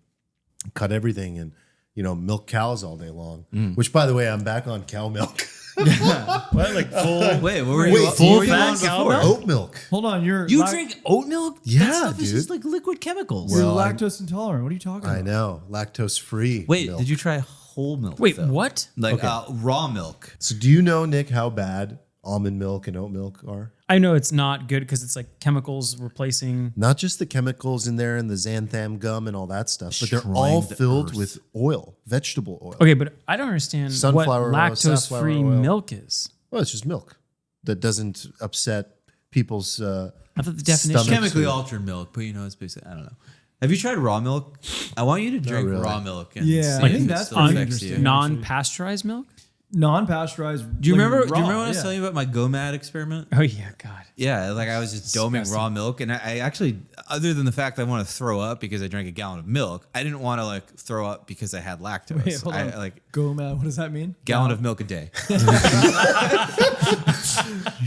cut everything and, you know, milk cows all day long, which by the way, I'm back on cow milk. What, like full? Wait, what were Wait, you, full what were you fat on cow before? milk? Oat milk. Hold on, you're You drink oat milk? Yeah, that stuff is dude. just like liquid chemicals. you're Well, lactose intolerant. What are you talking about? I know. Lactose free. Wait, milk. did you try whole milk? Wait, though? what? Like raw milk? So do you know, Nick, how bad almond milk and oat milk are? I know it's not good because it's like chemicals replacing. Not just the chemicals in there and the xanthan gum and all that stuff, but they're Destroying all the filled earth. with oil, vegetable oil. Okay, but I don't understand Sunflower what oil, lactose-free safflower oil. milk is. Well, it's just milk that doesn't upset people's. I thought the definition. Stomach- Chemically too. altered milk, but you know, it's basically, I don't know. Have you tried raw milk? I want you to drink really. raw milk. And Yeah, see I if think it that's still pretty affects you. interesting. Non-pasteurized milk? Non-pasteurized. Do you like, remember? Do raw, you remember when I was yeah. telling you about my GOMAD experiment? Oh yeah, God. Yeah, like I was just doming raw milk, and I actually, other than the fact that I want to throw up because I drank a gallon of milk, I didn't want to like throw up because I had lactose. Wait, hold I on. like GOMAD, what does that mean? gallon of milk a day.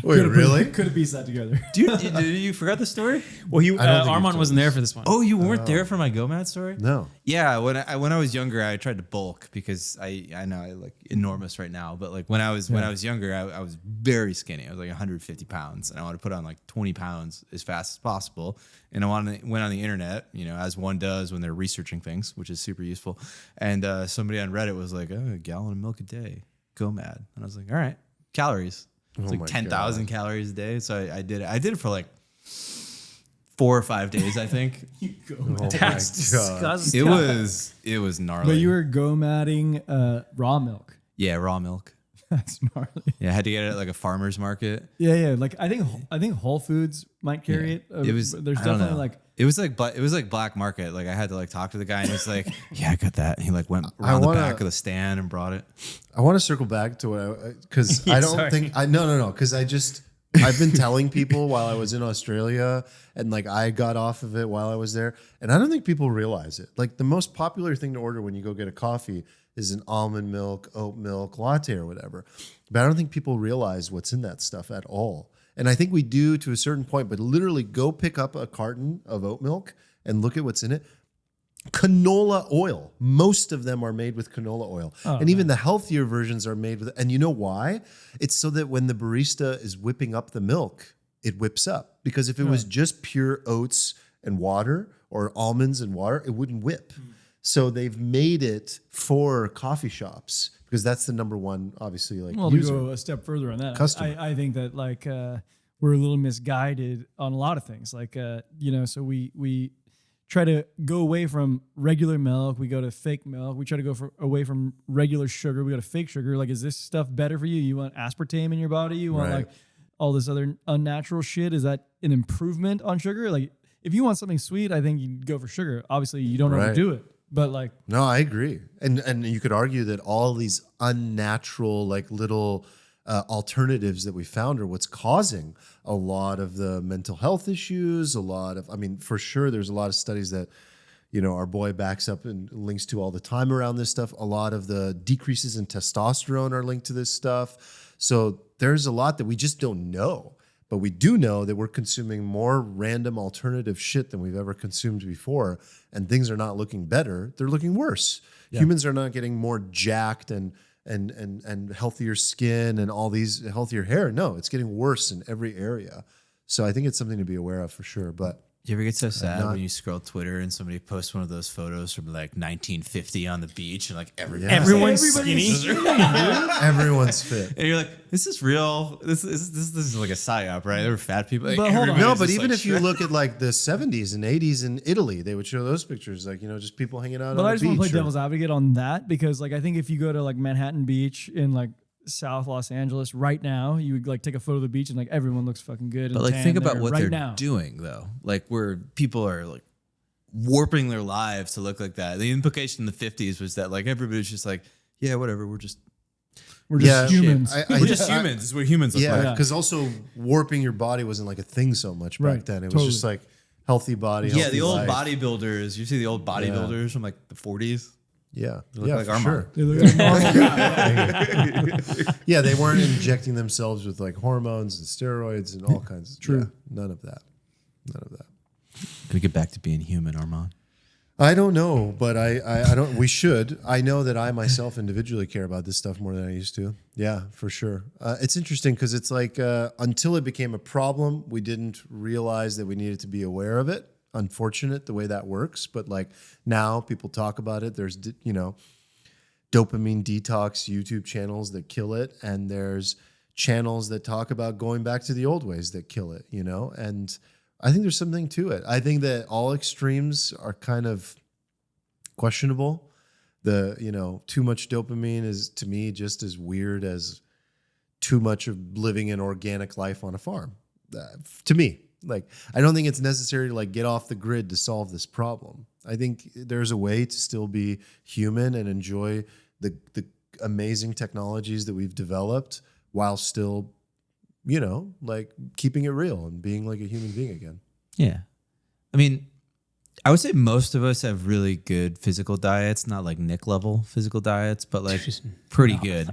Wait, really? Could have pieced that together. You forgot the story? Well, I don't think you Armand told wasn't there for this one. Oh, you weren't there for my GOMAD story? No. Yeah, when I was younger, I tried to bulk because I know I look enormous right now, but like when I was younger, I was very skinny. I was like 150 pounds, and I wanted to put on like 20 pounds as fast as possible. And I went on the internet, you know, as one does when they're researching things, which is super useful. And somebody on Reddit was like, "Oh, a gallon of milk a day, GOMAD," and I was like, "All right, calories." It's my like 10,000 calories a day. So I did it. I did it for like 4 or 5 days, I think. Oh my That's God. disgusting. It was gnarly. But you were GOMADing raw milk. Yeah, raw milk. That's gnarly. Yeah, I had to get it at like a farmer's market. Yeah. Like I think Whole Foods might carry it. It was. There's I don't definitely know. like. It was like black market. Like I had to like talk to the guy, and he's like, "Yeah, I got that." And he like went around the back of the stand and brought it. I want to circle back to what because I don't sorry. think no because I've been telling people while I was in Australia and like I got off of it while I was there, and I don't think people realize it. Like the most popular thing to order when you go get a coffee is an almond milk, oat milk latte or whatever. But I don't think people realize what's in that stuff at all. And I think we do to a certain point, but literally go pick up a carton of oat milk and look at what's in it. Canola oil. Most of them are made with canola oil. And even the healthier versions are made with, and you know why? It's so that when the barista is whipping up the milk, it whips up. Because if it was just pure oats and water or almonds and water, it wouldn't whip. So they've made it for coffee shops because that's the number one, obviously, like Well, to user. go a step further on that, Customer. I think that like we're a little misguided on a lot of things. Like you know, so we try to go away from regular milk. We go to fake milk. We try to go away from regular sugar. We go to fake sugar. Like, is this stuff better for you? You want aspartame in your body? You want Right. like all this other unnatural shit? Is that an improvement on sugar? Like, if you want something sweet, I think you go for sugar. Obviously, you don't Right. overdo it. But like, No, I agree. And you could argue that all these unnatural, like little alternatives that we found are what's causing a lot of the mental health issues. I mean, for sure, there's a lot of studies that, you know, our boy backs up and links to all the time around this stuff. A lot of the decreases in testosterone are linked to this stuff. So there's a lot that we just don't know. But we do know that we're consuming more random alternative shit than we've ever consumed before, and things are not looking better; they're looking worse. Humans are not getting more jacked and healthier skin and all these healthier hair. No, it's getting worse in every area. So I think it's something to be aware of for sure. But Do you ever get so sad when you scroll Twitter and somebody posts one of those photos from like 1950 on the beach and like Everyone's skinny. everyone's fit. and you're like, this is real. This is like a psyop, right? There were fat people. Like, But hold on. everybody's No, but just, even like, if you look at like the 70s and 80s in Italy, they would show those pictures, like, you know, just people hanging out but on I the just want to beach. play devil's advocate on that because like I think if you go to like Manhattan Beach in like South Los Angeles right now, you would like take a photo of the beach and like everyone looks fucking good. But and like, tan think about there what right they're now. doing though. Like, where people are like warping their lives to look like that. The implication in the 50s was that like everybody's just like, yeah, whatever, we're just humans. we're just humans. It's what humans look like. Yeah, because also warping your body wasn't like a thing so much back Right, then. It totally. was just like healthy body. Yeah, healthy the old life. bodybuilders. You see the old bodybuilders from like the 40s? Yeah, look yeah, like for Armand. sure. They look like normal. Yeah, they weren't injecting themselves with like hormones and steroids and all kinds. True. Yeah, none of that. None of that. Gonna get back to being human, Armand. I don't know, but I don't. We should. I know that I myself individually care about this stuff more than I used to. Yeah, for sure. It's interesting because it's like until it became a problem, we didn't realize that we needed to be aware of it. Unfortunate the way that works, but like now people talk about it. There's dopamine detox YouTube channels that kill it, and there's channels that talk about going back to the old ways that kill it. And I think there's something to it. I think that all extremes are kind of questionable. Too much dopamine is to me just as weird as too much of living an organic life on a farm. To me, like, I don't think it's necessary to like get off the grid to solve this problem. I think there's a way to still be human and enjoy the amazing technologies that we've developed while still like keeping it real and being like a human being again. Yeah. I mean, I would say most of us have really good physical diets, not like Nick level physical diets, but like pretty good.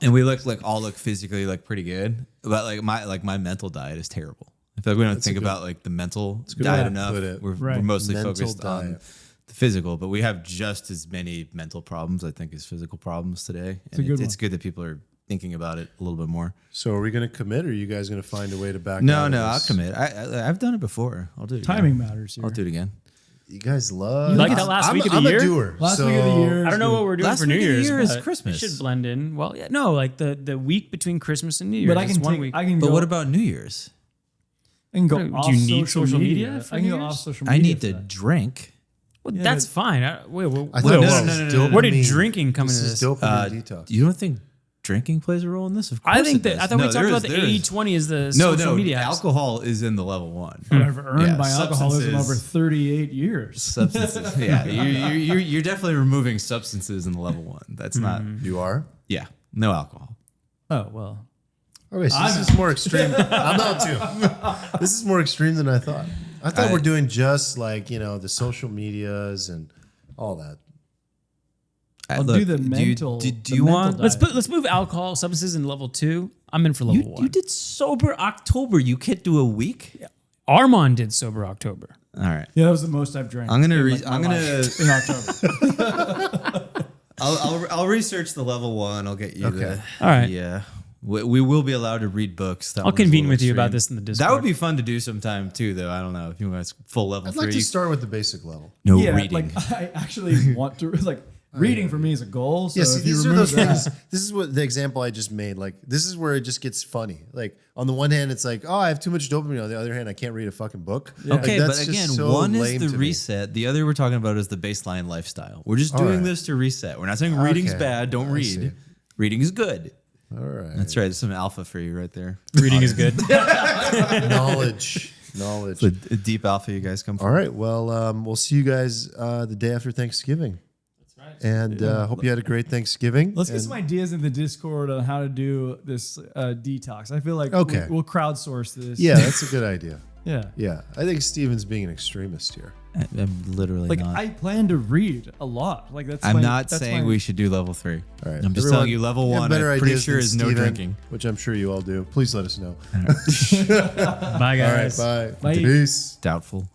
And we all look physically like pretty good, but like my mental diet is terrible. I feel like we don't think about like the mental diet enough. We're mostly Mental focused on diet. the physical, but we have just as many mental problems, I think, as physical problems today. And it's good that people are thinking about it a little bit more. So are we going to commit, or are you guys going to find a way to back No, out of I'll this? commit. I've done it before. I'll do it Timing again. matters here. I'll do it again. You guys love. You like that last week of the I'm year? a doer. Last week of the year. I don't know what we're doing Last for New week of the Year's. year is but Christmas. It should blend in. Well, yeah, no, like the week between Christmas and New Year's. But I can It's one take. week. I can But go. what about New Year's? I can go. Do Off you need social social media? media for I can New go Year's? off social I media. need to drink. Well, Yeah, that's but- fine. Wait, I thought whoa, this whoa. is Where did dopamine. drinking come This into is this? dopamine detox. You don't think drinking plays a role in this? Of course I think it that does. I thought we No, talked about there the is- 80-20 as the No, social media apps. alcohol is in the level one. I've earned Yeah, my alcoholism substances. over 38 years. Substances. Yeah, you're definitely removing substances in the level one. That's not. You are? Yeah, no alcohol. Oh well. Okay, so this is more extreme. I'm not too. This is more extreme than I thought. I thought we're doing just like, the social medias and all that. I'll do the mental. Do the you mental want? diet. Let's move alcohol substances in level 2. I'm in for level 1. You did sober October. You can't do a week. Armand did sober October. All right. Yeah, that was the most I've drank. I'm gonna. in, my life in October. I'll research the level one. I'll get you. Okay. All right. Yeah. We will be allowed to read books. That I'll one's a convene little with you about extreme. this in the Discord. That would be fun to do sometime too, though. I don't know if you want full level I'd 3. like to start with the basic level. No yeah, reading. like I actually want to like reading for me is a goal. So Yeah, see, if you these are remove those that, things. This is what the example I just made. Like, this is where it just gets funny. Like, on the one hand, it's like, oh, I have too much dopamine. On the other hand, I can't read a fucking book. Like, Okay, that's but just again, so one is lame the to me. reset. The other we're talking about is the baseline lifestyle. We're just All doing right. this to reset. We're not saying reading's Okay, bad. Don't I see. read. Reading is good. All right. That's right. There's some alpha for you right there. Reading is good. Knowledge. It's a deep alpha you guys come from. All right. Well, we'll see you guys the day after Thanksgiving. That's right. And hope you had a great Thanksgiving. let's get And- some ideas in the Discord on how to do this detox. I feel like Okay. we'll crowdsource this. Yeah, that's a good idea. yeah. Yeah. I think Steven's being an extremist here. I'm literally Like not. I plan to read a lot. Like that's. I'm my- not that's saying my- we should do level 3. All right. I'm just Everyone, telling you level you have 1, better I'm pretty ideas sure than is no Steven, drinking. which I'm sure you all do. Please let us know. Bye, All right. guys. Bye. Bye. Peace. Doubtful.